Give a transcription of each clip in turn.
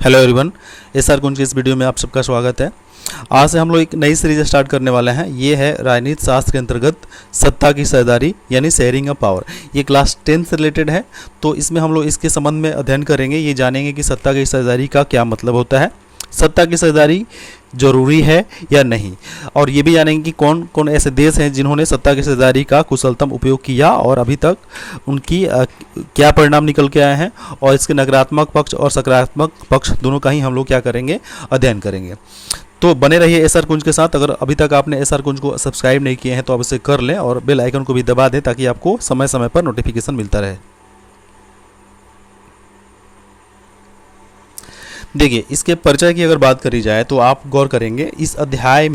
Hello everyone, SR कुंज की इस video में आप सबका स्वागत है। आज से हम लोग एक नई सीरीज स्टार्ट करने वाले हैं। ये है राजनीति शास्त्र के अंतर्गत सत्ता की साझेदारी यानी शेयरिंग ऑफ पावर। ये क्लास 10 से रिलेटेड है, तो इसमें हम लोग इसके संबंध में अध्ययन करेंगे। ये जानेंगे कि सत्ता की साझेदारी का क्या मतलब होता है, सत्ता की साझेदारी जरूरी है या नहीं, और ये भी जानेंगे कि कौन कौन ऐसे देश हैं जिन्होंने सत्ता की साझेदारी का कुशलतम उपयोग किया और अभी तक उनकी क्या परिणाम निकल के आए हैं, और इसके नकारात्मक पक्ष और सकारात्मक पक्ष दोनों का ही हम लोग क्या करेंगे, अध्ययन करेंगे। तो बने रहिए एसआर कुंज के साथ। अगर अभी तक आपने एसआर कुंज को सब्सक्राइब नहीं किए हैं तो आप इसे कर लें और बेल आइकन को भी दबा दें ताकि आपको समय समय पर नोटिफिकेशन मिलता रहे। देखिए, इसके परिचय की अगर बात करी जाए तो आप गौर करेंगे इस अध्याय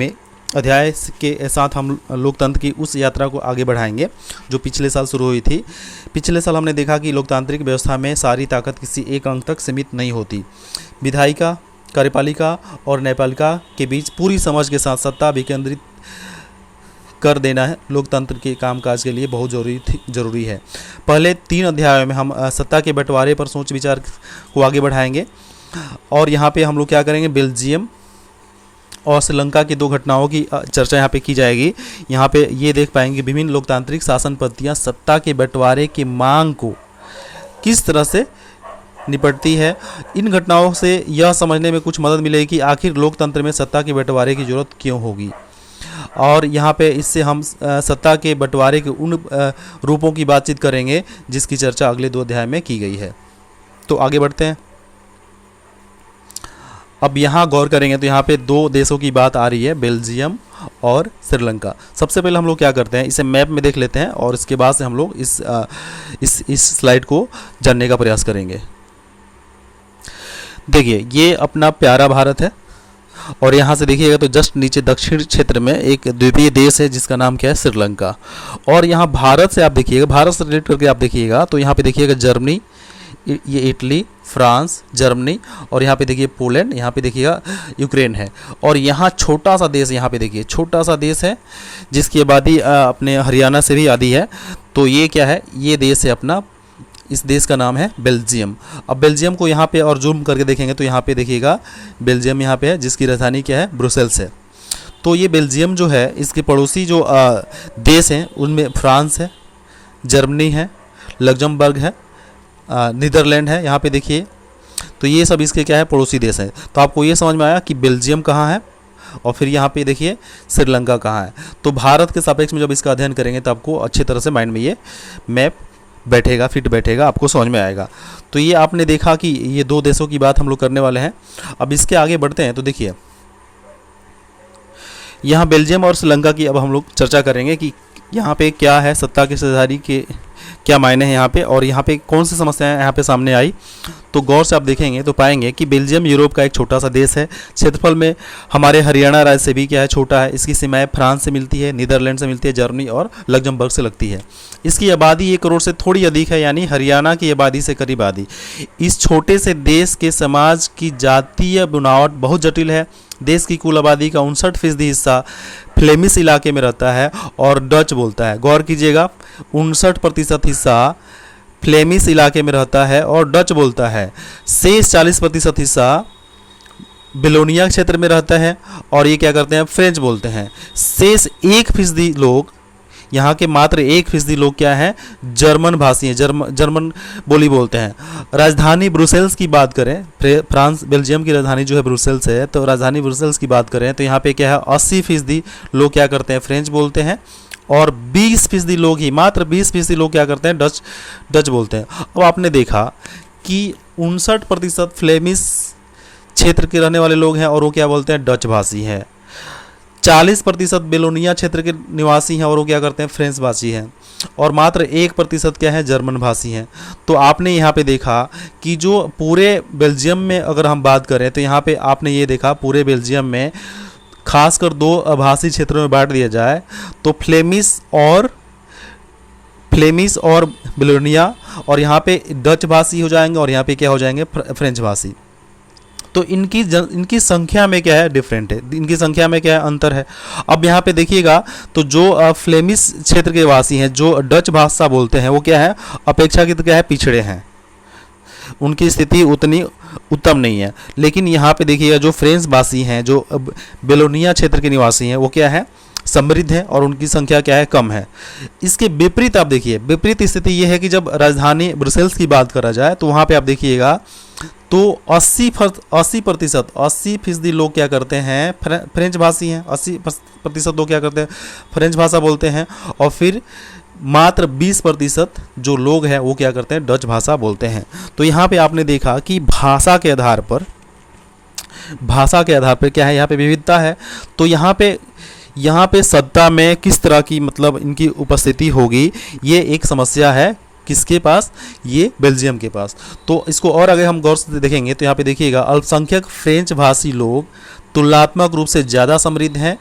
के साथ हम लोकतंत्र की उस यात्रा को आगे बढ़ाएंगे जो पिछले साल शुरू हुई थी। पिछले साल हमने देखा कि लोकतांत्रिक व्यवस्था में सारी ताकत किसी एक अंग तक सीमित नहीं होती। विधायिका, कार्यपालिका और न्यायपालिका के बीच पूरी समझ के साथ सत्ता विकेंद्रित कर देना है लोकतंत्र के कामकाज के लिए बहुत जरूरी है। पहले 3 अध्यायों में हम सत्ता के बंटवारे पर सोच विचार को आगे बढ़ाएंगे, और यहाँ पे हम लोग क्या करेंगे, बेल्जियम और श्रीलंका की 2 घटनाओं की चर्चा यहाँ पे की जाएगी। यहाँ पे ये देख पाएंगे विभिन्न लोकतांत्रिक शासन पद्धतियाँ सत्ता के बंटवारे की मांग को किस तरह से निपटती है। इन घटनाओं से यह समझने में कुछ मदद मिलेगी कि आखिर लोकतंत्र में सत्ता के बंटवारे की जरूरत क्यों होगी, और यहाँ पे इससे हम सत्ता के बंटवारे के उन रूपों की बातचीत करेंगे जिसकी चर्चा अगले 2 अध्याय में की गई है। तो आगे बढ़ते हैं। अब यहाँ गौर करेंगे तो यहाँ पे 2 देशों की बात आ रही है, बेल्जियम और श्रीलंका। सबसे पहले हम लोग क्या करते हैं, इसे मैप में देख लेते हैं और इसके बाद से हम लोग इस स्लाइड को जानने का प्रयास करेंगे। देखिए, ये अपना प्यारा भारत है, और यहाँ से देखिएगा तो जस्ट नीचे दक्षिण क्षेत्र में एक द्वीपीय देश है जिसका नाम क्या है, श्रीलंका। और यहाँ भारत से आप देखिएगा, भारत से रिलेट करके आप देखिएगा तो यहाँ पे देखिएगा जर्मनी, ये इटली, फ्रांस, जर्मनी, और यहाँ पे देखिए पोलैंड, यहाँ पे देखिएगा यूक्रेन है। और यहाँ छोटा सा देश, यहाँ पे देखिए छोटा सा देश है जिसकी आबादी अपने हरियाणा से भी आधी है। तो ये क्या है, ये देश है अपना, इस देश का नाम है बेल्जियम। अब बेल्जियम को यहाँ पे और जूम करके देखेंगे तो यहाँ पे देखिएगा बेल्जियम यहाँ पे है जिसकी राजधानी क्या है, ब्रुसेल्स है। तो ये बेल्जियम जो है, इसके पड़ोसी जो देश हैं उनमें फ्रांस है, जर्मनी है, लग्जमबर्ग है, नीदरलैंड है, यहाँ पे देखिए। तो ये सब इसके क्या है, पड़ोसी देश हैं। तो आपको ये समझ में आया कि बेल्जियम कहाँ है और फिर यहाँ पे देखिए श्रीलंका कहाँ है। तो भारत के सापेक्ष में जब इसका अध्ययन करेंगे तो आपको अच्छी तरह से माइंड में ये मैप बैठेगा, फिट बैठेगा, आपको समझ में आएगा। तो ये आपने देखा कि ये 2 देशों की बात हम लोग करने वाले हैं। अब इसके आगे बढ़ते हैं तो देखिए, यहाँ बेल्जियम और श्रीलंका की अब हम लोग चर्चा करेंगे कि यहाँ पे क्या है, सत्ता की साझेदारी के क्या मायने हैं यहाँ पे, और यहाँ पे कौन सी समस्याएं यहाँ पे सामने आई। तो गौर से आप देखेंगे तो पाएंगे कि बेल्जियम यूरोप का एक छोटा सा देश है। क्षेत्रफल में हमारे हरियाणा राज्य से भी क्या है, छोटा है। इसकी सीमाएं फ्रांस से मिलती है, नीदरलैंड से मिलती है, जर्मनी और लग्जमबर्ग से लगती है। इसकी आबादी 1 करोड़ से थोड़ी अधिक है, यानी हरियाणा की आबादी से करीब आधी। इस छोटे से देश के समाज की जातीय बनावट बहुत जटिल है। देश की कुल आबादी का 59% हिस्सा फ्लेमिश इलाके में रहता है और डच बोलता है। गौर कीजिएगा, 59% हिस्सा फ्लेमिश इलाके में रहता है और डच बोलता है। शेष 40% हिस्सा बेलोनिया क्षेत्र में रहता है और ये क्या करते हैं, फ्रेंच बोलते हैं। शेष 1% लोग, यहाँ के मात्र 1% लोग क्या हैं, जर्मन भाषी हैं, जर्मन बोली बोलते हैं। राजधानी ब्रुसेल्स की बात करें, फ्रांस बेल्जियम की राजधानी जो है ब्रुसेल्स है, तो राजधानी ब्रुसेल्स की बात करें तो यहाँ पे क्या है, 80% लोग क्या करते हैं, फ्रेंच बोलते हैं, और 20% लोग ही, मात्र 20% लोग क्या करते हैं, डच बोलते हैं। अब आपने देखा कि 59% फ्लेमिश क्षेत्र के रहने वाले लोग हैं और वो क्या बोलते हैं, डच भाषी हैं। 40% बेलोनिया क्षेत्र के निवासी हैं और वो क्या करते हैं, फ्रेंच भाषी हैं, और मात्र 1% क्या है, जर्मन भाषी हैं। तो आपने यहाँ पे देखा कि जो पूरे बेल्जियम में अगर हम बात करें तो यहाँ पे आपने ये देखा पूरे बेल्जियम में खासकर 2 आभासी क्षेत्रों में बांट दिया जाए तो फ्लेमिश और बेलोनिया, और यहाँ पे डच भाषी हो जाएंगे और यहाँ पे क्या हो जाएंगे, फ्रेंच भाषी। तो इनकी संख्या में क्या है, डिफरेंट है, इनकी संख्या में क्या है, अंतर है। अब यहाँ पे देखिएगा तो जो फ्लेमिश क्षेत्र के वासी हैं, जो डच भाषा बोलते हैं, वो क्या है, अपेक्षाकृत क्या है, पिछड़े हैं। उनकी स्थिति उतनी उत्तम नहीं है। लेकिन यहाँ पे देखिएगा जो फ्रेंच भाषी हैं, जो बेलोनिया क्षेत्र के निवासी हैं, वो क्या है, समृद्ध है और उनकी संख्या क्या है, कम है। इसके विपरीत आप देखिए, विपरीत स्थिति ये है कि जब राजधानी ब्रुसेल्स की बात करा जाए तो वहाँ पे आप देखिएगा तो 80% लोग क्या करते हैं, फ्रेंच भाषी हैं। 80% लोग क्या करते हैं, फ्रेंच भाषा बोलते हैं। और फिर मात्र 20% जो लोग हैं वो क्या करते हैं, डच भाषा बोलते हैं। तो यहाँ पे आपने देखा कि भाषा के आधार पर क्या है, यहाँ पे विविधता है। तो यहाँ पे सत्ता में किस तरह की मतलब इनकी उपस्थिति होगी, ये एक समस्या है। किसके पास, ये बेल्जियम के पास। तो इसको और अगर हम गौर से देखेंगे तो यहाँ पे देखिएगा अल्पसंख्यक फ्रेंच भाषी लोग तुलनात्मक रूप से ज़्यादा समृद्ध हैं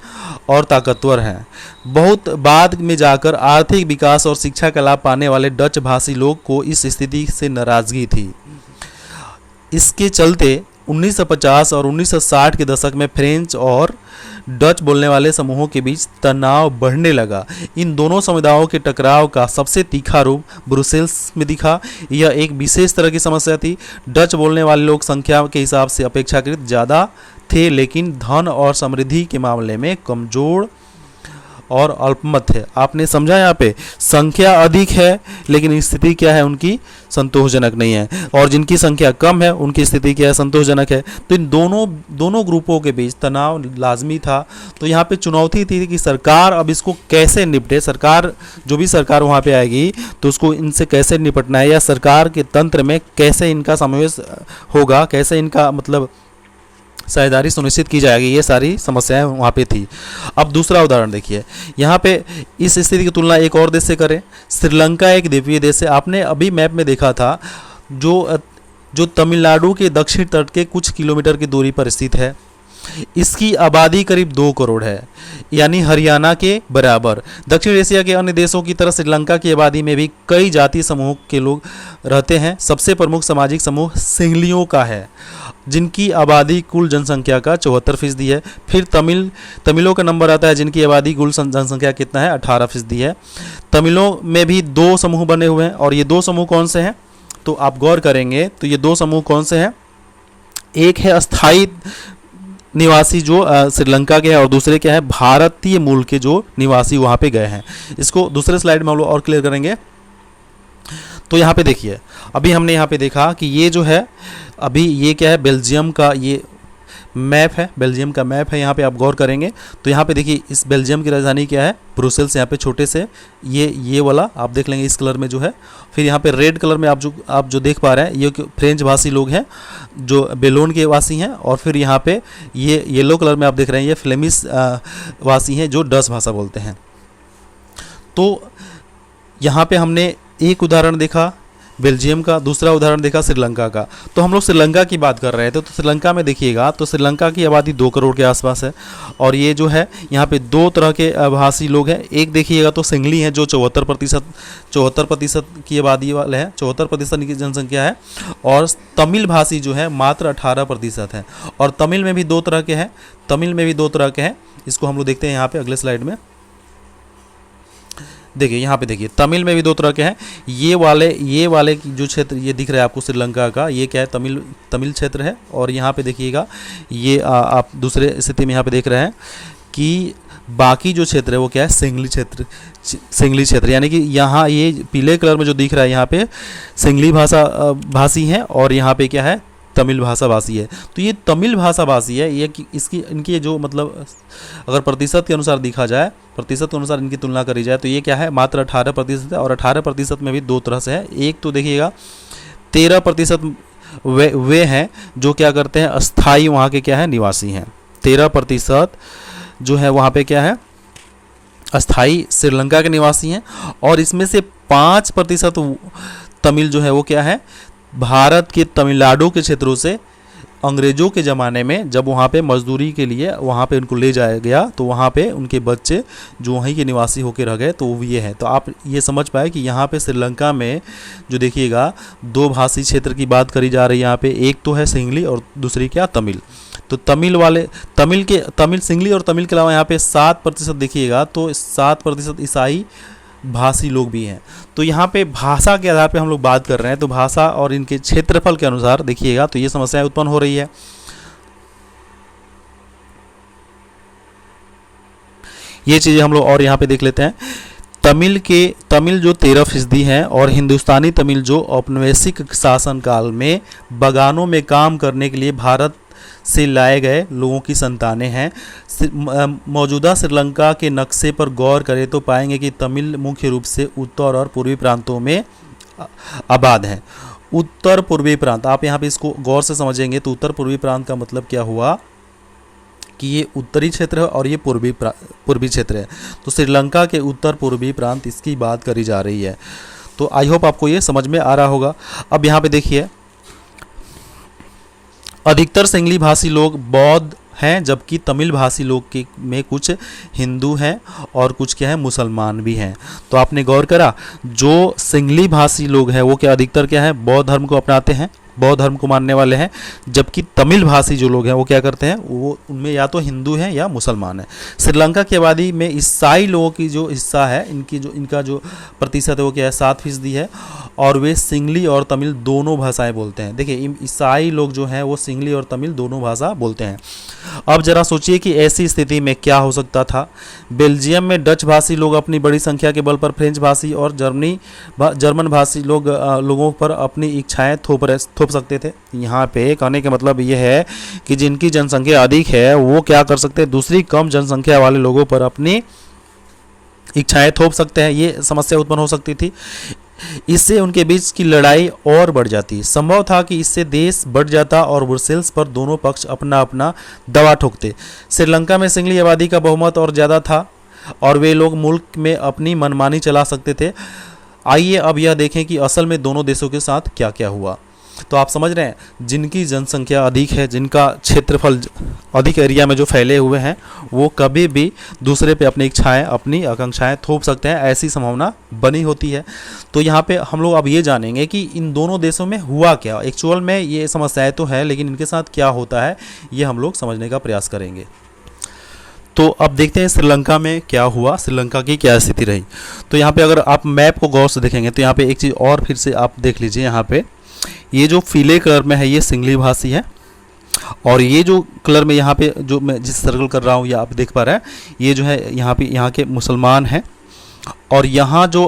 और ताकतवर हैं। बहुत बाद में जाकर आर्थिक विकास और शिक्षा का लाभ पाने वाले डच भाषी लोग को इस स्थिति से नाराज़गी थी। इसके चलते 1950 और 1960 के दशक में फ्रेंच और डच बोलने वाले समूहों के बीच तनाव बढ़ने लगा। इन दोनों समुदायों के टकराव का सबसे तीखा रूप ब्रुसेल्स में दिखा। यह एक विशेष तरह की समस्या थी। डच बोलने वाले लोग संख्या के हिसाब से अपेक्षाकृत ज़्यादा थे, लेकिन धन और समृद्धि के मामले में कमज़ोर और अल्पमत है। आपने समझा, यहाँ पे संख्या अधिक है लेकिन स्थिति क्या है उनकी, संतोषजनक नहीं है। और जिनकी संख्या कम है उनकी स्थिति क्या है, संतोषजनक है। तो इन दोनों ग्रुपों के बीच तनाव लाजमी था। तो यहाँ पे चुनौती थी कि सरकार अब इसको कैसे निपटे। सरकार, जो भी सरकार वहाँ पे आएगी तो उसको इनसे कैसे निपटना है, या सरकार के तंत्र में कैसे इनका समावेश होगा, कैसे इनका मतलब साझेदारी सुनिश्चित की जाएगी, ये सारी समस्याएं वहाँ पे थी। अब दूसरा उदाहरण देखिए, यहाँ पे इस स्थिति की तुलना एक और देश से करें। श्रीलंका एक द्वीपीय देश है। आपने अभी मैप में देखा था जो तमिलनाडु के दक्षिण तट के कुछ किलोमीटर की दूरी पर स्थित है। इसकी आबादी करीब 2 करोड़ है, यानी हरियाणा के बराबर। दक्षिण एशिया के अन्य देशों की तरह श्रीलंका की आबादी में भी कई जाति समूह के लोग रहते हैं। सबसे प्रमुख सामाजिक समूह सिंहलियों का है, जिनकी आबादी कुल जनसंख्या का 74% है। फिर तमिलों का नंबर आता है, जिनकी आबादी कुल जनसंख्या कितना है, 18% है। तमिलों में भी 2 समूह बने हुए हैं, और ये 2 समूह कौन से हैं, तो आप गौर करेंगे तो ये 2 समूह कौन से हैं। एक है अस्थाई निवासी जो श्रीलंका के हैं, और दूसरे क्या है, भारतीय मूल के जो निवासी वहाँ पे गए हैं। इसको दूसरे स्लाइड में हम लोग और क्लियर करेंगे। तो यहाँ पे देखिए, अभी हमने यहाँ पे देखा कि ये जो है, अभी ये क्या है, बेल्जियम का ये मैप है, बेल्जियम का मैप है। यहाँ पे आप गौर करेंगे तो यहाँ पे देखिए इस बेल्जियम की राजधानी क्या है, ब्रुसेल्स। यहाँ पे छोटे से ये वाला आप देख लेंगे इस कलर में जो है। फिर यहाँ पे रेड कलर में आप जो देख पा रहे हैं, ये फ्रेंच भाषी लोग हैं जो बेलोन के वासी हैं। और फिर यहाँ पे ये येलो कलर में आप देख रहे हैं, ये फ्लेमिश वासी हैं जो डच भाषा बोलते हैं। तो यहाँ पे हमने एक उदाहरण देखा बेल्जियम का, दूसरा उदाहरण देखा श्रीलंका का। तो हम लोग श्रीलंका की बात कर रहे थे। तो श्रीलंका में देखिएगा तो श्रीलंका की आबादी 2 करोड़ के आसपास है। और ये जो है यहाँ पे 2 तरह के भाषी लोग हैं। एक देखिएगा तो सिंगली हैं जो 74% की आबादी वाले हैं, 74% की जनसंख्या है। और तमिल भाषी जो है मात्र 18% है। और तमिल में भी 2 तरह के हैं, इसको हम लोग देखते हैं यहाँ पे अगले स्लाइड में। देखिए यहाँ पे देखिए तमिल में भी 2 तरह के हैं। ये वाले जो क्षेत्र ये दिख रहा है आपको श्रीलंका का, ये क्या है, तमिल क्षेत्र है। और यहाँ पे देखिएगा ये आप दूसरे स्थिति में यहाँ पे देख रहे हैं कि बाकी जो क्षेत्र है वो क्या है, सिंगली क्षेत्र। यानी कि यहाँ ये पीले कलर में जो दिख रहा है यहाँ पे सिंगली भाषी हैं, और यहाँ पे क्या है, तमिल भाषा भाषी है। तो ये तमिल भाषा भाषी है, ये इनकी जो मतलब अगर प्रतिशत के अनुसार देखा जाए, प्रतिशत के अनुसार इनकी तुलना करी जाए तो ये क्या है, मात्र 18% है। और 18% में भी 2 तरह से है। एक तो देखिएगा 13% वे हैं जो क्या करते हैं, अस्थाई वहाँ के क्या है, निवासी हैं। 13% जो है वहाँ पे क्या है, अस्थाई श्रीलंका के निवासी हैं। और इसमें से 5% तमिल जो है वो क्या है, भारत के तमिलनाडु के क्षेत्रों से अंग्रेज़ों के ज़माने में जब वहाँ पे मजदूरी के लिए वहाँ पे उनको ले जाया गया तो वहाँ पे उनके बच्चे जो वहीं के निवासी होकर रह गए, तो वो ये है। तो आप ये समझ पाए कि यहाँ पे श्रीलंका में जो देखिएगा 2 भाषी क्षेत्र की बात करी जा रही है यहाँ पे। एक तो है सिंगली और दूसरी क्या, तमिल। तो तमिल सिंगली और तमिल के अलावा यहाँ पे 7% देखिएगा तो 7% ईसाई भाषी लोग भी हैं। तो यहाँ पे भाषा के आधार पे हम लोग बात कर रहे हैं, तो भाषा और इनके क्षेत्रफल के अनुसार देखिएगा तो ये समस्याएं उत्पन्न हो रही है। ये चीज़ें हम लोग और यहाँ पे देख लेते हैं। तमिल जो 13% है और हिंदुस्तानी तमिल जो औपनिवेशिक शासनकाल में बगानों में काम करने के लिए भारत से लाए गए लोगों की संतानें हैं। मौजूदा श्रीलंका के नक्शे पर गौर करें तो पाएंगे कि तमिल मुख्य रूप से उत्तर और पूर्वी प्रांतों में आबाद हैं। उत्तर पूर्वी प्रांत, आप यहाँ पे इसको गौर से समझेंगे तो उत्तर पूर्वी प्रांत का मतलब क्या हुआ कि ये उत्तरी क्षेत्र है और ये पूर्वी क्षेत्र है। तो श्रीलंका के उत्तर पूर्वी प्रांत इसकी बात करी जा रही है। तो आई होप आपको ये समझ में आ रहा होगा। अब यहाँ पे देखिए, अधिकतर सिंगली भाषी लोग बौद्ध हैं, जबकि तमिल भाषी लोग के में कुछ हिंदू हैं और कुछ क्या है मुसलमान भी हैं। तो आपने गौर करा, जो सिंगली भाषी लोग हैं वो क्या अधिकतर क्या है बौद्ध धर्म को अपनाते हैं, बौद्ध धर्म को मानने वाले हैं, जबकि तमिल भाषी जो लोग हैं वो क्या करते हैं, वो उनमें या तो हिंदू हैं या मुसलमान हैं। श्रीलंका की आबादी में ईसाई लोगों की जो हिस्सा है, इनका जो प्रतिशत है वो क्या है 7% है, और वे सिंगली और तमिल दोनों भाषाएं बोलते हैं। देखिए ईसाई लोग जो हैं वो सिंगली और तमिल दोनों भाषा बोलते हैं। अब जरा सोचिए कि ऐसी स्थिति में क्या हो सकता था। बेल्जियम में डच भाषी लोग अपनी बड़ी संख्या के बल पर फ्रेंच भाषी और जर्मन भाषी लोगों पर अपनी इच्छाएं थोप सकते थे। यहाँ पे कहने का मतलब ये है कि जिनकी जनसंख्या अधिक है वो क्या कर सकते हैं, दूसरी कम जनसंख्या वाले लोगों पर अपनी इच्छाएं थोप सकते हैं। ये समस्या उत्पन्न हो सकती थी। इससे उनके बीच की लड़ाई और बढ़ जाती। संभव था कि इससे देश बढ़ जाता और ब्रुसेल्स पर दोनों पक्ष अपना अपना दवा ठोकते। श्रीलंका में सिंगली आबादी का बहुमत और ज़्यादा था और वे लोग मुल्क में अपनी मनमानी चला सकते थे। आइए अब यह देखें कि असल में दोनों देशों के साथ क्या क्या हुआ। तो आप समझ रहे हैं, जिनकी जनसंख्या अधिक है, जिनका क्षेत्रफल अधिक एरिया में जो फैले हुए हैं, वो कभी भी दूसरे पे अपनी इच्छाएं, अपनी आकांक्षाएं थोप सकते हैं, ऐसी संभावना बनी होती है। तो यहाँ पे हम लोग अब ये जानेंगे कि इन दोनों देशों में हुआ क्या। एक्चुअल में ये समस्याएं तो है, लेकिन इनके साथ क्या होता है ये हम लोग समझने का प्रयास करेंगे। तो अब देखते हैं श्रीलंका में क्या हुआ, श्रीलंका की क्या स्थिति रही। तो यहाँ पे अगर आप मैप को गौर से देखेंगे तो यहाँ पे एक चीज़ और फिर से आप देख लीजिए। यहाँ पे ये जो पीले कलर में है ये सिंगली भाषी है, और ये जो कलर में यहाँ पे जो मैं जिस सर्कल कर रहा हूँ ये आप देख पा रहे हैं, ये जो है यहाँ पे यहाँ के मुसलमान हैं। और यहाँ जो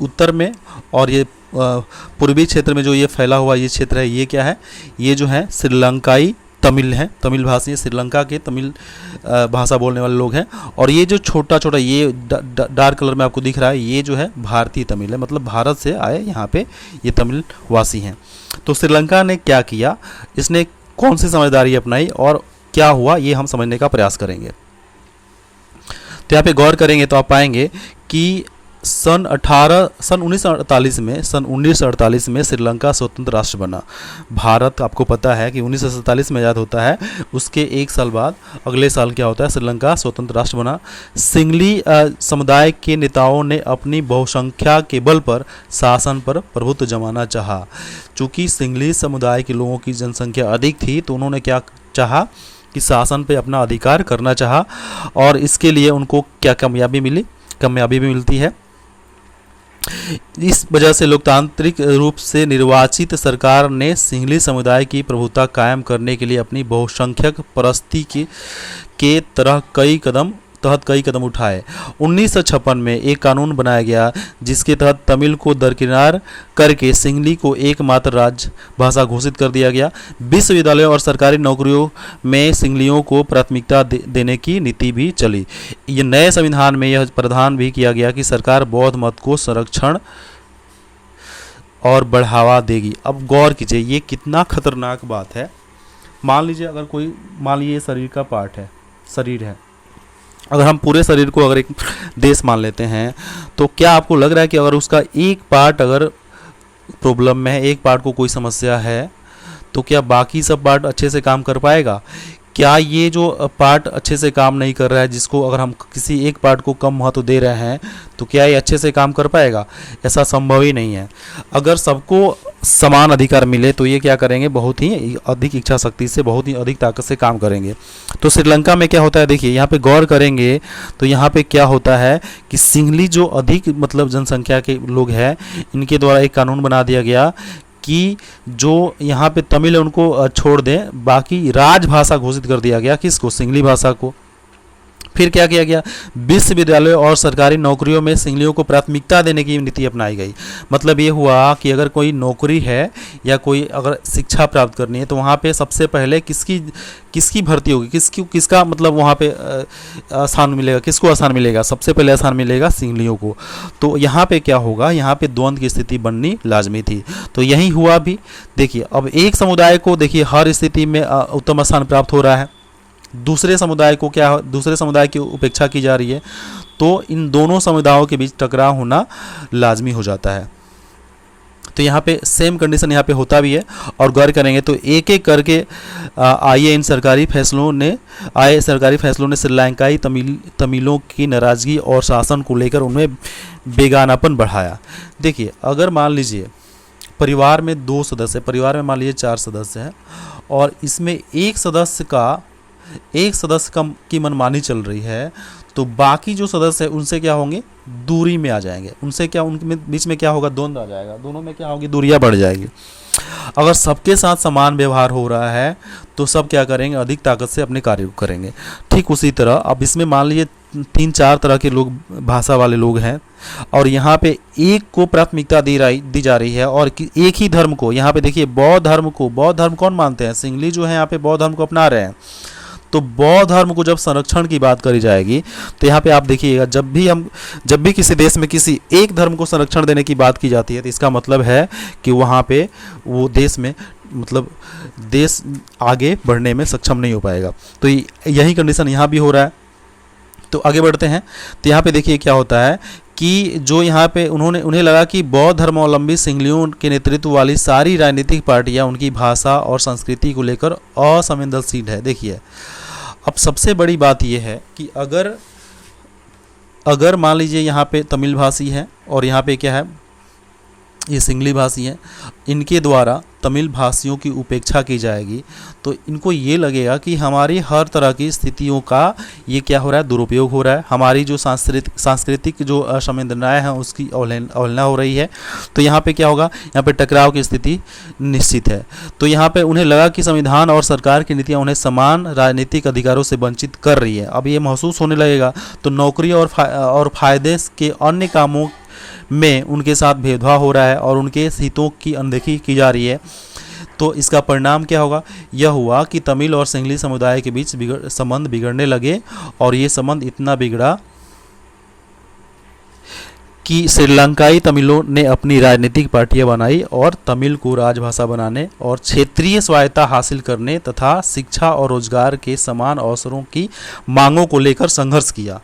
उत्तर में और ये पूर्वी क्षेत्र में जो ये फैला हुआ ये क्षेत्र है, ये क्या है, ये जो है श्रीलंकाई तमिल है, तमिल भाषी, श्रीलंका के तमिल भाषा बोलने वाले लोग हैं। और ये जो छोटा छोटा ये डार्क कलर में आपको दिख रहा है, ये जो है भारतीय तमिल है, मतलब भारत से आए यहाँ पे ये तमिल वासी हैं। तो श्रीलंका ने क्या किया, इसने कौन सी समझदारी अपनाई और क्या हुआ, ये हम समझने का प्रयास करेंगे। तो यहाँ पे गौर करेंगे तो आप पाएंगे कि सन 1948 में श्रीलंका स्वतंत्र राष्ट्र बना। भारत आपको पता है कि 1947 में आज़ाद होता है, उसके एक साल बाद अगले साल क्या होता है, श्रीलंका स्वतंत्र राष्ट्र बना। सिंगली समुदाय के नेताओं ने अपनी बहुसंख्या के बल पर शासन पर प्रभुत्व जमाना चाहा। चूँकि सिंगली समुदाय के लोगों की जनसंख्या अधिक थी तो उन्होंने क्या चाहा कि शासन पे अपना अधिकार करना चाहा, और इसके लिए उनको क्या कामयाबी मिली, कामयाबी भी मिलती है। इस वजह से लोकतांत्रिक रूप से निर्वाचित सरकार ने सिंगली समुदाय की प्रभुता कायम करने के लिए अपनी बहुसंख्यक परस्ती के तहत कई कदम उठाए। 1956 में एक कानून बनाया गया जिसके तहत तमिल को दरकिनार करके सिंगली को एकमात्र राजभाषा घोषित कर दिया गया। विश्वविद्यालयों और सरकारी नौकरियों में सिंगलियों को प्राथमिकता देने की नीति भी चली। ये नए संविधान में यह प्रावधान भी किया गया कि सरकार बौद्ध मत को संरक्षण और बढ़ावा देगी। अब गौर कीजिए ये कितना खतरनाक बात है। मान लीजिए अगर कोई, मान लीजिए शरीर का पार्ट है, शरीर है, अगर हम पूरे शरीर को अगर एक देश मान लेते हैं तो क्या आपको लग रहा है कि अगर उसका एक पार्ट अगर प्रॉब्लम में है, एक पार्ट को कोई समस्या है, तो क्या बाकी सब पार्ट अच्छे से काम कर पाएगा? क्या ये जो पार्ट अच्छे से काम नहीं कर रहा है, जिसको अगर हम किसी एक पार्ट को कम महत्व दे रहे हैं तो क्या ये अच्छे से काम कर पाएगा? ऐसा संभव ही नहीं है। अगर सबको समान अधिकार मिले तो ये क्या करेंगे, बहुत ही अधिक इच्छा शक्ति से, बहुत ही अधिक ताकत से काम करेंगे। तो श्रीलंका में क्या होता है, देखिए यहाँ पे गौर करेंगे तो यहाँ पे क्या होता है कि सिंहली जो अधिक मतलब जनसंख्या के लोग हैं, इनके द्वारा एक कानून बना दिया गया कि जो यहाँ पे तमिल है उनको छोड़ दें, बाकी राजभाषा घोषित कर दिया गया, किसको? सिंहली भाषा को। फिर क्या किया गया, विश्वविद्यालय और सरकारी नौकरियों में सिंहलियों को प्राथमिकता देने की नीति अपनाई गई। मतलब ये हुआ कि अगर कोई नौकरी है या कोई अगर शिक्षा प्राप्त करनी है तो वहाँ पे सबसे पहले किसकी भर्ती होगी, किसका मतलब वहाँ पे स्थान मिलेगा, किसको स्थान मिलेगा? सबसे पहले स्थान मिलेगा सिंहलियों को। तो यहाँ पे क्या होगा, यहाँ पे द्वंद्व की स्थिति बननी लाजमी थी। तो यही हुआ भी। देखिए अब एक समुदाय को देखिए हर स्थिति में उत्तम स्थान प्राप्त हो रहा है, दूसरे समुदाय को क्या, दूसरे समुदाय की उपेक्षा की जा रही है, तो इन दोनों समुदायों के बीच टकराव होना लाजमी हो जाता है। तो यहाँ पे सेम कंडीशन यहाँ पे होता भी है। और गौर करेंगे तो एक एक करके आए सरकारी फैसलों ने श्रीलंकाई तमिलों की नाराजगी और शासन को लेकर उनमें बेगानापन बढ़ाया। देखिए अगर मान लीजिए परिवार में 2 सदस्य, परिवार में मान लीजिए 4 सदस्य हैं और इसमें एक सदस्य की मनमानी चल रही है, तो बाकी जो सदस्य है उनसे क्या होंगे, दूरी में आ जाएंगे। उनके बीच में क्या होगा, द्वंद्व आ जाएगा, दोनों में क्या होगी, दूरियां बढ़ जाएगी। अगर सबके साथ समान व्यवहार हो रहा है तो सब क्या करेंगे, अधिक ताकत से अपने कार्य को करेंगे। ठीक उसी तरह अब इसमें मान लीजिए 3-4 तरह के लोग, भाषा वाले लोग हैं और यहाँ पे एक को प्राथमिकता दी जा रही है और एक ही धर्म को, यहाँ पे देखिए बौद्ध धर्म कौन मानते हैं, सिंहली जो है यहाँ पे बौद्ध धर्म को अपना रहे हैं। तो बौद्ध धर्म को जब संरक्षण की बात करी जाएगी तो यहाँ पे आप देखिएगा, जब भी किसी देश में किसी एक धर्म को संरक्षण देने की बात की जाती है तो इसका मतलब है कि वहाँ पे वो देश में मतलब देश आगे बढ़ने में सक्षम नहीं हो पाएगा। तो यही कंडीशन यहाँ भी हो रहा है। तो आगे बढ़ते हैं तो यहाँ पे देखिए क्या होता है कि जो यहाँ पे उन्हें लगा कि बौद्ध धर्मावलंबी सिंहलियों के नेतृत्व वाली सारी राजनीतिक पार्टियाँ उनकी भाषा और संस्कृति को लेकर असंवेदनशील है। देखिए अब सबसे बड़ी बात यह है कि अगर मान लीजिए यहाँ पे तमिल भाषी है और यहाँ पे क्या है, ये सिंहली भाषी हैं, इनके द्वारा तमिल भाषियों की उपेक्षा की जाएगी तो इनको ये लगेगा कि हमारी हर तरह की स्थितियों का ये क्या हो रहा है, दुरुपयोग हो रहा है, हमारी जो सांस्कृतिक जो असंवेदनाएं हैं उसकी अवहेलना हो रही है। तो यहाँ पे क्या होगा, यहाँ पे टकराव की स्थिति निश्चित है। तो यहाँ पे उन्हें लगा कि संविधान और सरकार की नीतियाँ उन्हें समान राजनीतिक अधिकारों से वंचित कर रही है। अब ये महसूस होने लगेगा तो नौकरी और फायदे के अन्य कामों में उनके साथ भेदभाव हो रहा है और उनके हितों की अनदेखी की जा रही है। तो इसका परिणाम क्या होगा, यह हुआ कि तमिल और सिंहली समुदाय के बीच संबंध बिगड़ने लगे और ये संबंध इतना बिगड़ा कि श्रीलंकाई तमिलों ने अपनी राजनीतिक पार्टियां बनाई और तमिल को राजभाषा बनाने और क्षेत्रीय स्वायत्तता हासिल करने तथा शिक्षा और रोजगार के समान अवसरों की मांगों को लेकर संघर्ष किया।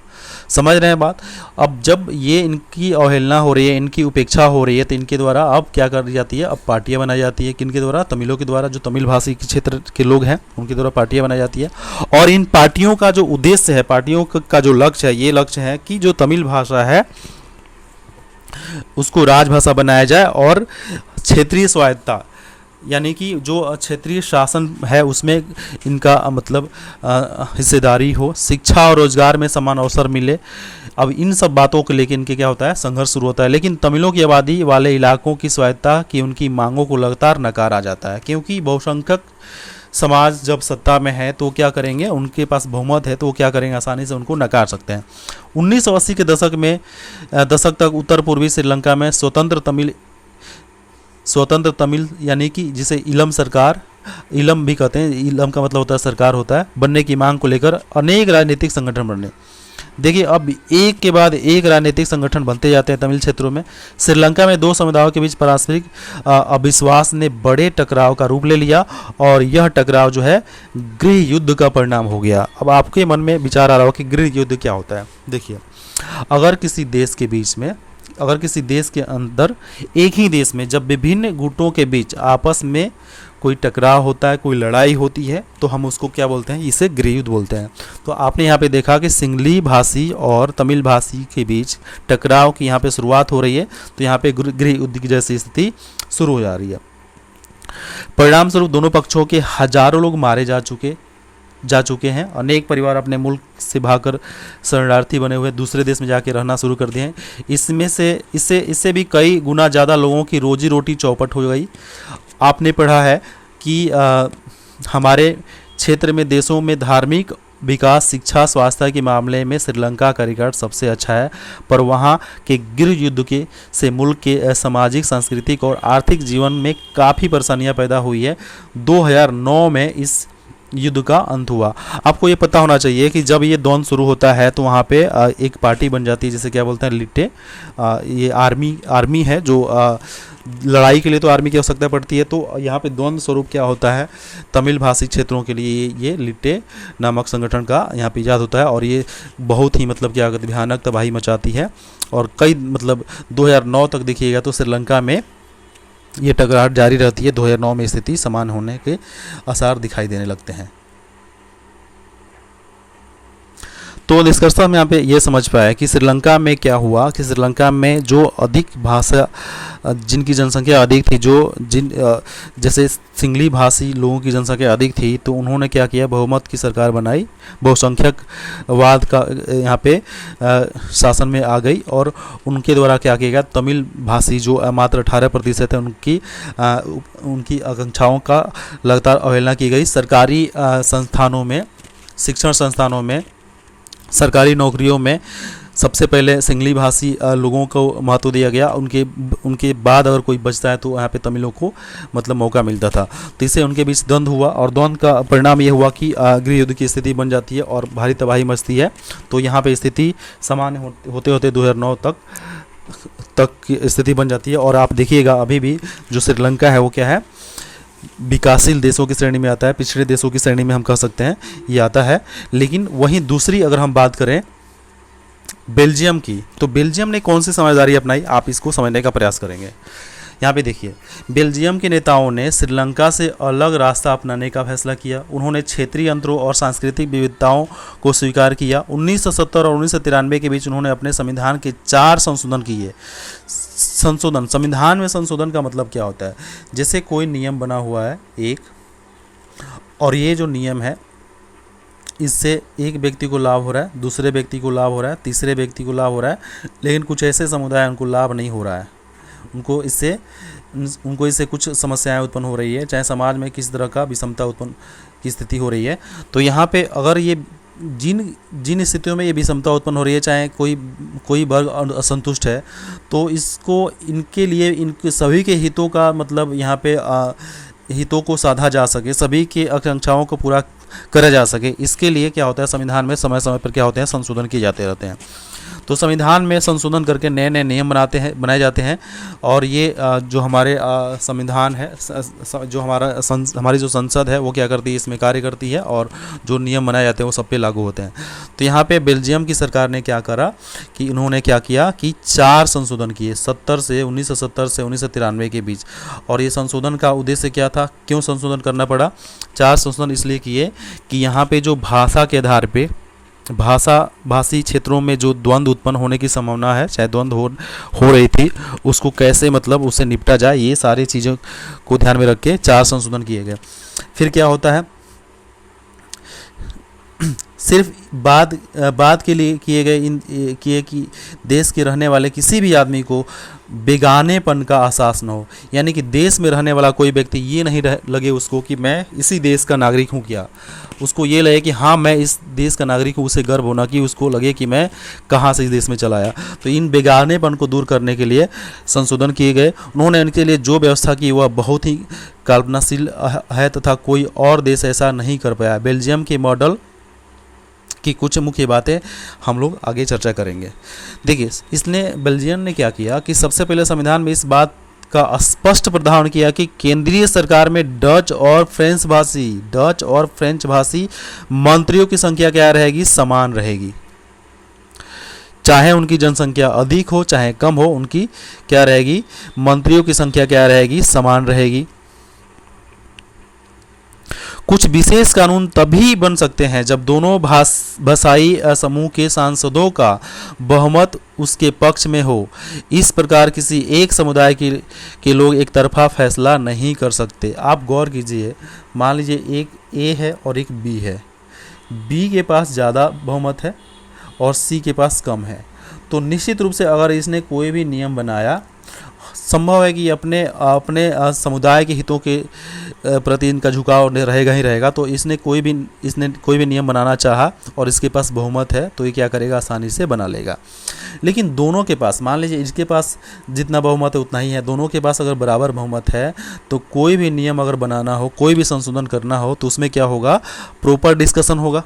समझ रहे हैं बात। अब जब ये इनकी अवहेलना हो रही है, इनकी उपेक्षा हो रही है, तो इनके द्वारा अब क्या कर दी जाती है, अब पार्टियां बनाई जाती है। किनके द्वारा, तमिलों के द्वारा, जो तमिल भाषी के क्षेत्र के लोग हैं उनके द्वारा पार्टियां बनाई जाती है। और इन पार्टियों का जो उद्देश्य है, पार्टियों का जो लक्ष्य है, ये लक्ष्य है कि जो तमिल भाषा है उसको राजभाषा बनाया जाए और क्षेत्रीय स्वायत्तता यानी कि जो क्षेत्रीय शासन है उसमें इनका मतलब हिस्सेदारी हो, शिक्षा और रोजगार में समान अवसर मिले। अब इन सब बातों को लेकर इनके क्या होता है, संघर्ष शुरू होता है। लेकिन तमिलों की आबादी वाले इलाकों की स्वायत्तता की उनकी मांगों को लगातार नकारा जाता है, क्योंकि बहुसंख्यक समाज जब सत्ता में है तो क्या करेंगे, उनके पास बहुमत है तो वो क्या करेंगे, आसानी से उनको नकार सकते हैं। 1980 के दशक तक उत्तर पूर्वी श्रीलंका में स्वतंत्र तमिल यानी कि जिसे इलम सरकार, इलम भी कहते हैं, इलम का मतलब होता है सरकार होता है, बनने की मांग को लेकर अनेक राजनीतिक संगठन बने। देखिए अब एक के बाद एक राजनीतिक संगठन बनते जाते हैं तमिल क्षेत्रों में। श्रीलंका में दो समुदायों के बीच पारस्परिक अविश्वास ने बड़े टकराव का रूप ले लिया और यह टकराव जो है गृह युद्ध का परिणाम हो गया। अब आपके मन में विचार आ रहा हो कि गृह युद्ध क्या होता है। देखिए अगर किसी देश के अंदर एक ही देश में जब विभिन्न गुटों के बीच आपस में कोई टकराव होता है, कोई लड़ाई होती है, तो हम उसको क्या बोलते हैं, इसे गृह युद्ध बोलते हैं। तो आपने यहाँ पे देखा कि सिंगली भाषी और तमिल भाषी के बीच टकराव की यहाँ पे शुरुआत हो रही है, तो यहाँ पे गृह युद्ध की जैसी स्थिति शुरू हो जा रही है। परिणाम स्वरूप दोनों पक्षों के हजारों लोग मारे जा चुके हैं। अनेक परिवार अपने मुल्क से भागकर शरणार्थी बने हुए दूसरे देश में जाके रहना शुरू कर दिए हैं। इसमें से इससे भी कई गुना ज़्यादा लोगों की रोजी रोटी चौपट हो गई। आपने पढ़ा है कि हमारे क्षेत्र में देशों में धार्मिक विकास, शिक्षा, स्वास्थ्य के मामले में श्रीलंका का रिकॉर्ड सबसे अच्छा है, पर वहाँ के गृह युद्ध के से मुल्क के सामाजिक, सांस्कृतिक और आर्थिक जीवन में काफ़ी परेशानियाँ पैदा हुई है। 2009 में इस युद्ध का अंत हुआ। आपको ये पता होना चाहिए कि जब ये द्वंद्व शुरू होता है तो वहाँ पे एक पार्टी बन जाती है, जिसे क्या बोलते हैं, लिट्टे। ये आर्मी है जो लड़ाई के लिए तो आर्मी की आवश्यकता पड़ती है। तो यहाँ पे द्वंद्व स्वरूप क्या होता है, तमिल भाषी क्षेत्रों के लिए ये लिट्टे नामक संगठन का यहाँ पे इजाद होता है, और ये बहुत ही मतलब क्या कहते, भयानक तबाही मचाती है। और कई मतलब 2009 तक देखिएगा तो श्रीलंका में ये टकराहट जारी रहती है। 2009 में स्थिति समान होने के आसार दिखाई देने लगते हैं। तो निष्कर्षतः हम यहाँ पे ये समझ पाए कि श्रीलंका में क्या हुआ कि श्रीलंका में जो अधिक भाषा, जिनकी जनसंख्या अधिक थी, जैसे सिंगली भाषी लोगों की जनसंख्या अधिक थी, तो उन्होंने क्या किया, बहुमत की सरकार बनाई, बहुसंख्यकवाद का यहाँ पे शासन में आ गई, और उनके द्वारा क्या किया गया, तमिल भाषी जो मात्र 18% है उनकी आकांक्षाओं का लगातार अवहेलना की गई। सरकारी संस्थानों में, शिक्षण संस्थानों में, सरकारी नौकरियों में सबसे पहले सिंगली भाषी लोगों को महत्व दिया गया। उनके बाद अगर कोई बचता है तो यहाँ पे तमिलों को मतलब मौका मिलता था। तो इससे उनके बीच द्वंद्व हुआ, और द्वंद्व का परिणाम ये हुआ कि गृह युद्ध की स्थिति बन जाती है और भारी तबाही मचती है। तो यहाँ पे स्थिति सामान्य होते होते 2009 तक की स्थिति बन जाती है। और आप देखिएगा अभी भी जो श्रीलंका है वो क्या है, विकासशील देशों की श्रेणी में आता है, पिछड़े देशों की श्रेणी में हम कह सकते हैं ये आता है। लेकिन वहीं दूसरी अगर हम बात करें बेल्जियम की, तो बेल्जियम ने कौन सी समझदारी अपनाई, आप इसको समझने का प्रयास करेंगे। यहाँ पे देखिए, बेल्जियम के नेताओं ने श्रीलंका से अलग रास्ता अपनाने का फैसला किया। उन्होंने क्षेत्रीय अंतरों और सांस्कृतिक विविधताओं को स्वीकार किया। 1970 और 1993 के बीच उन्होंने अपने संविधान के 4 संशोधन किए। संविधान में संशोधन का मतलब क्या होता है, जैसे कोई नियम बना हुआ है एक, और ये जो नियम है इससे एक व्यक्ति को लाभ हो रहा है, दूसरे व्यक्ति को लाभ हो रहा है, तीसरे व्यक्ति को लाभ हो रहा है, लेकिन कुछ ऐसे समुदाय उनको लाभ नहीं हो रहा है, उनको इससे कुछ समस्याएं उत्पन्न हो रही है, चाहे समाज में किसी तरह का विषमता उत्पन्न की स्थिति हो रही है। तो यहाँ पे अगर ये जिन स्थितियों में ये विषमता उत्पन्न हो रही है, चाहे कोई वर्ग असंतुष्ट है, तो इसको इनके लिए इनके सभी के हितों का मतलब यहाँ पे हितों को साधा जा सके, सभी की आकांक्षाओं को पूरा करा जा सके, इसके लिए क्या होता है, संविधान में समय समय पर क्या होते हैं, संशोधन किए जाते रहते हैं। तो संविधान में संशोधन करके नए नए नियम बनाए जाते हैं, और ये जो हमारे संविधान है, जो हमारी जो संसद है वो क्या करती है, इसमें कार्य करती है, और जो नियम बनाए जाते हैं वो सब पे लागू होते हैं। तो यहाँ पे बेल्जियम की सरकार ने क्या करा कि उन्होंने क्या किया कि 4 संशोधन किए 1970 से 1993 के बीच। और ये संशोधन का उद्देश्य क्या था, क्यों संशोधन करना पड़ा? 4 संशोधन इसलिए किए कि यहाँ पे जो भाषा के आधार पे भाषी क्षेत्रों में जो द्वंद्व उत्पन्न होने की संभावना है, चाहे द्वंद्व हो रही थी, उसको कैसे मतलब उससे निपटा जाए, ये सारी चीज़ों को ध्यान में रख के 4 संशोधन किए गए। फिर क्या होता है, सिर्फ बाद के लिए किए कि देश के रहने वाले किसी भी आदमी को बेगानेपन का एहसास न हो, यानी कि देश में रहने वाला कोई व्यक्ति ये नहीं लगे उसको कि मैं इसी देश का नागरिक हूँ, क्या उसको ये लगे कि हाँ मैं इस देश का नागरिक हूँ, उसे गर्व होना कि उसको लगे कि मैं कहाँ से इस देश में चला आया। तो इन बेगानेपन को दूर करने के लिए संशोधन किए गए। उन्होंने इनके लिए जो व्यवस्था की वह बहुत ही कल्पनाशील है तथा कोई और देश ऐसा नहीं कर पाया। बेल्जियम के मॉडल की कुछ मुख्य बातें हम लोग आगे चर्चा करेंगे। देखिए, बेल्जियम ने क्या किया कि सबसे पहले संविधान में इस बात का स्पष्ट प्रावधान किया कि केंद्रीय सरकार में डच और फ्रेंच भाषी मंत्रियों की संख्या क्या रहेगी, समान रहेगी। चाहे उनकी जनसंख्या अधिक हो चाहे कम हो, उनकी क्या रहेगी, मंत्रियों की संख्या क्या रहेगी, समान रहेगी। कुछ विशेष कानून तभी बन सकते हैं जब दोनों भाषाई समूह के सांसदों का बहुमत उसके पक्ष में हो। इस प्रकार किसी एक समुदाय के लोग एक तरफा फैसला नहीं कर सकते। आप गौर कीजिए, मान लीजिए एक ए है और एक बी है, बी के पास ज़्यादा बहुमत है और सी के पास कम है, तो निश्चित रूप से अगर इसने कोई भी नियम बनाया, संभव है कि अपने अपने समुदाय के हितों के प्रति इनका झुकाव रहेगा ही रहेगा। तो इसने कोई भी नियम बनाना चाहा और इसके पास बहुमत है तो ये क्या करेगा, आसानी से बना लेगा। लेकिन दोनों के पास, मान लीजिए इसके पास जितना बहुमत है उतना ही है, दोनों के पास अगर बराबर बहुमत है तो कोई भी नियम अगर बनाना हो, कोई भी संशोधन करना हो तो उसमें क्या होगा, प्रॉपर डिस्कशन होगा।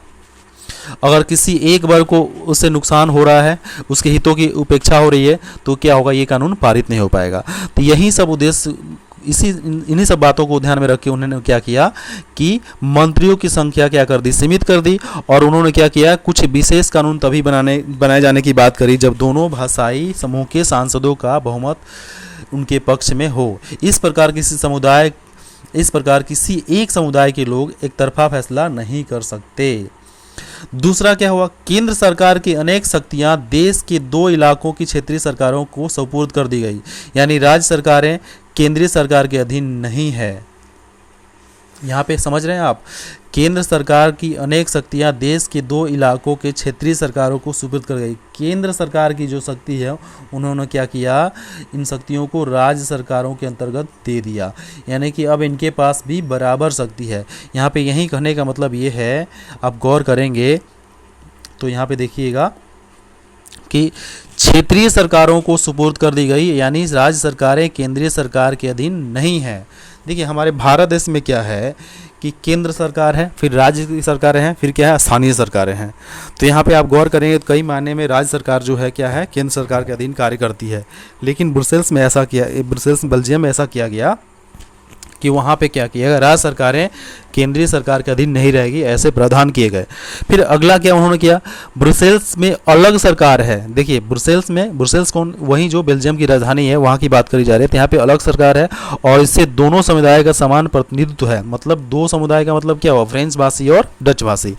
अगर किसी एक वर्ग को उससे नुकसान हो रहा है, उसके हितों की उपेक्षा हो रही है, तो क्या होगा, ये कानून पारित नहीं हो पाएगा। तो यही सब उद्देश्य, इन्हीं सब बातों को ध्यान में रख के उन्होंने क्या किया कि मंत्रियों की संख्या क्या कर दी, सीमित कर दी। और उन्होंने क्या किया, कुछ विशेष कानून तभी बनाए जाने की बात करी जब दोनों भाषाई समूह के सांसदों का बहुमत उनके पक्ष में हो। इस प्रकार किसी एक समुदाय के लोग एक तरफा फैसला नहीं कर सकते। दूसरा क्या हुआ, केंद्र सरकार की अनेक शक्तियां देश के 2 इलाकों की क्षेत्रीय सरकारों को सुपुर्द कर दी गई, यानी राज्य सरकारें केंद्रीय सरकार के अधीन नहीं है। यहाँ पे समझ रहे हैं आप, केंद्र सरकार की अनेक शक्तियां देश के 2 इलाकों के क्षेत्रीय सरकारों को सुपुर्द कर गई। केंद्र सरकार की जो शक्ति है उन्होंने क्या किया, इन शक्तियों को राज्य सरकारों के अंतर्गत दे दिया, यानी कि अब इनके पास भी बराबर शक्ति है। यहाँ पे यही कहने का मतलब ये है, आप गौर करेंगे तो यहाँ पे देखिएगा कि क्षेत्रीय सरकारों को सुपुर्द कर दी गई, यानी राज्य सरकारें केंद्रीय सरकार के अधीन नहीं है। देखिए हमारे भारत देश में क्या है कि केंद्र सरकार है, फिर राज्य की सरकारें हैं, फिर क्या है, स्थानीय सरकारें हैं। तो यहाँ पे आप गौर करेंगे तो कई मायने में राज्य सरकार जो है क्या है, केंद्र सरकार के अधीन कार्य करती है। लेकिन ब्रुसेल्स बेल्जियम में ऐसा किया गया कि वहाँ पे क्या किया गया, राज्य सरकारें केंद्रीय सरकार के अधीन नहीं रहेगी, ऐसे प्रावधान किए गए। फिर अगला क्या उन्होंने किया, ब्रुसेल्स में अलग सरकार है। देखिए ब्रुसेल्स कौन, वही जो बेल्जियम की राजधानी है, वहाँ की बात करी जा रही है। तो यहाँ पे अलग सरकार है और इससे दोनों समुदाय का समान प्रतिनिधित्व है। मतलब 2 समुदाय का मतलब क्या हुआ, फ्रेंच भाषी और डच भाषी।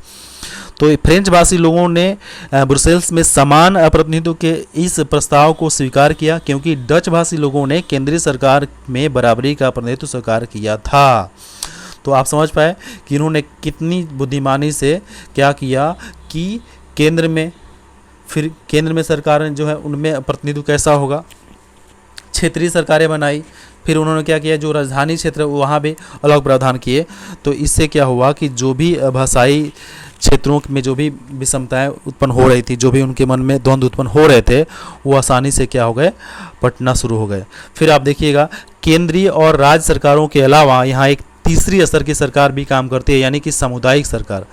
तो फ्रेंच भाषी लोगों ने ब्रुसेल्स में समान प्रतिनिधित्व के इस प्रस्ताव को स्वीकार किया, क्योंकि डच भाषी लोगों ने केंद्रीय सरकार में बराबरी का प्रतिनिधित्व स्वीकार किया था। तो आप समझ पाए कि इन्होंने कितनी बुद्धिमानी से क्या किया कि केंद्र में सरकार जो है उनमें प्रतिनिधित्व कैसा होगा, क्षेत्रीय सरकारें बनाई। फिर उन्होंने क्या किया, जो राजधानी क्षेत्र वहाँ भी अलग प्रावधान किए। तो इससे क्या हुआ कि जो भी भाषाई क्षेत्रों में जो भी विषमताएं उत्पन्न हो रही थी, जो भी उनके मन में द्वंद्व उत्पन्न हो रहे थे, वो आसानी से क्या हो गए, पटना शुरू हो गए। फिर आप देखिएगा केंद्रीय और राज्य सरकारों के अलावा यहाँ एक तीसरी स्तर की सरकार भी काम करती है, यानी कि सामुदायिक सरकार।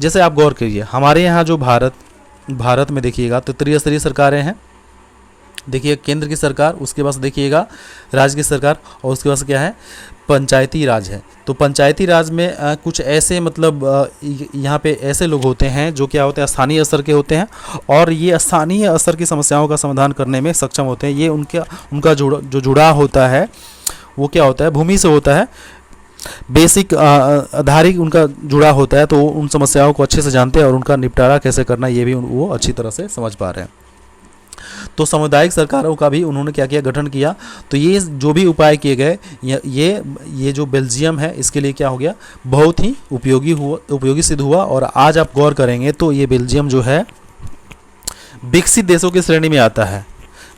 जैसे आप गौर करिए, हमारे यहाँ जो भारत में देखिएगा तो त्रिस्तरीय सरकारें हैं। देखिए केंद्र की सरकार, उसके पास देखिएगा राज्य की सरकार, और उसके पास क्या है, पंचायती राज है। तो पंचायती राज में कुछ ऐसे मतलब यहाँ पे ऐसे लोग होते हैं जो क्या होते हैं, स्थानीय स्तर के होते हैं, और ये स्थानीय स्तर की समस्याओं का समाधान करने में सक्षम होते हैं। ये उनका जो जुड़ाव होता है वो क्या होता है, भूमि से होता है, बेसिक आधारिक उनका जुड़ा होता है। तो उन समस्याओं को अच्छे से जानते हैं और उनका निपटारा कैसे करना ये भी वो अच्छी तरह से समझ पा रहे हैं। तो सामुदायिक सरकारों का भी उन्होंने क्या किया, गठन किया। तो ये जो भी उपाय किए गए, ये जो बेल्जियम है इसके लिए क्या हो गया, बहुत ही उपयोगी सिद्ध हुआ। और आज आप गौर करेंगे तो ये बेल्जियम जो है विकसित देशों की श्रेणी में आता है,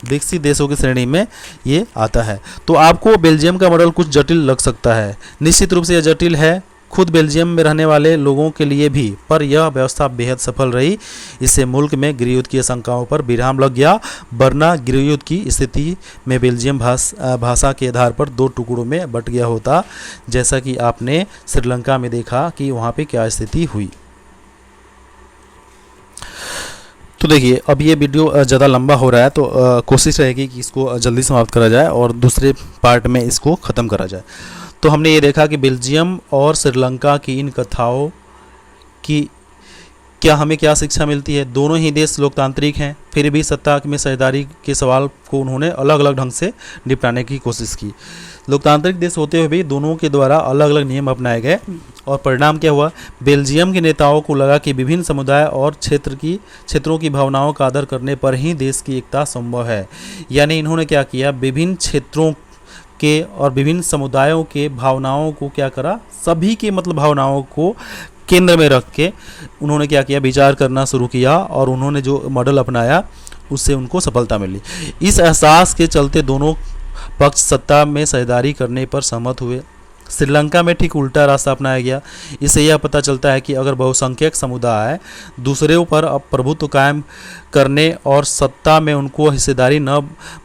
विकसित देशों की श्रेणी में ये आता है। तो आपको बेल्जियम का मॉडल कुछ जटिल लग सकता है, निश्चित रूप से यह जटिल है खुद बेल्जियम में रहने वाले लोगों के लिए भी, पर यह व्यवस्था बेहद सफल रही। इससे मुल्क में गृहयुद्ध की आशंकाओं पर विराम लग गया, वरना गृहयुद्ध की स्थिति में बेल्जियम भाषा के आधार पर 2 टुकड़ों में बट गया होता, जैसा कि आपने श्रीलंका में देखा कि वहाँ पे क्या स्थिति हुई। तो देखिए अब ये वीडियो ज़्यादा लंबा हो रहा है, तो कोशिश रहेगी कि इसको जल्दी समाप्त करा जाए और दूसरे पार्ट में इसको ख़त्म करा जाए। तो हमने ये देखा कि बेल्जियम और श्रीलंका की इन कथाओं की क्या हमें क्या शिक्षा मिलती है। दोनों ही देश लोकतांत्रिक हैं, फिर भी सत्ता में साझेदारी के सवाल को उन्होंने अलग अलग ढंग से निपटाने की कोशिश की। लोकतांत्रिक देश होते हुए भी दोनों के द्वारा अलग अलग नियम अपनाए गए और परिणाम क्या हुआ, बेल्जियम के नेताओं को लगा कि विभिन्न समुदाय और क्षेत्रों की भावनाओं का आदर करने पर ही देश की एकता संभव है। यानी इन्होंने क्या किया, विभिन्न क्षेत्रों के और विभिन्न समुदायों के भावनाओं को क्या करा, सभी के मतलब भावनाओं को केंद्र में रख के उन्होंने क्या किया, विचार करना शुरू किया और उन्होंने जो मॉडल अपनाया उससे उनको सफलता मिली। इस एहसास के चलते दोनों पक्ष सत्ता में साझेदारी करने पर सहमत हुए। श्रीलंका में ठीक उल्टा रास्ता अपनाया गया। इससे यह पता चलता है कि अगर बहुसंख्यक समुदाय दूसरों पर प्रभुत्व कायम करने और सत्ता में उनको हिस्सेदारी न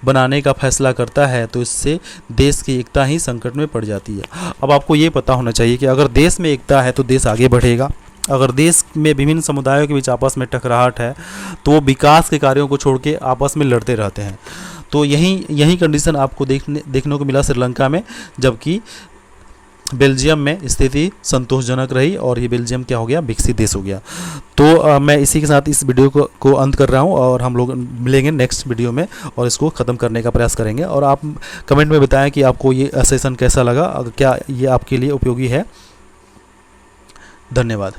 बनाने का फैसला करता है तो इससे देश की एकता ही संकट में पड़ जाती है। अब आपको ये पता होना चाहिए कि अगर देश में एकता है तो देश आगे बढ़ेगा। अगर देश में विभिन्न समुदायों के बीच आपस में टकराहट है तो वो विकास के कार्यों को छोड़ के आपस में लड़ते रहते हैं। तो यही कंडीशन आपको देखने को मिला श्रीलंका में, जबकि बेल्जियम में स्थिति संतोषजनक रही और ये बेल्जियम क्या हो गया, विकसित देश हो गया। तो मैं इसी के साथ इस वीडियो को अंत कर रहा हूँ और हम लोग मिलेंगे नेक्स्ट वीडियो में और इसको ख़त्म करने का प्रयास करेंगे। और आप कमेंट में बताएं कि आपको ये सेशन कैसा लगा, क्या ये आपके लिए उपयोगी है। धन्यवाद।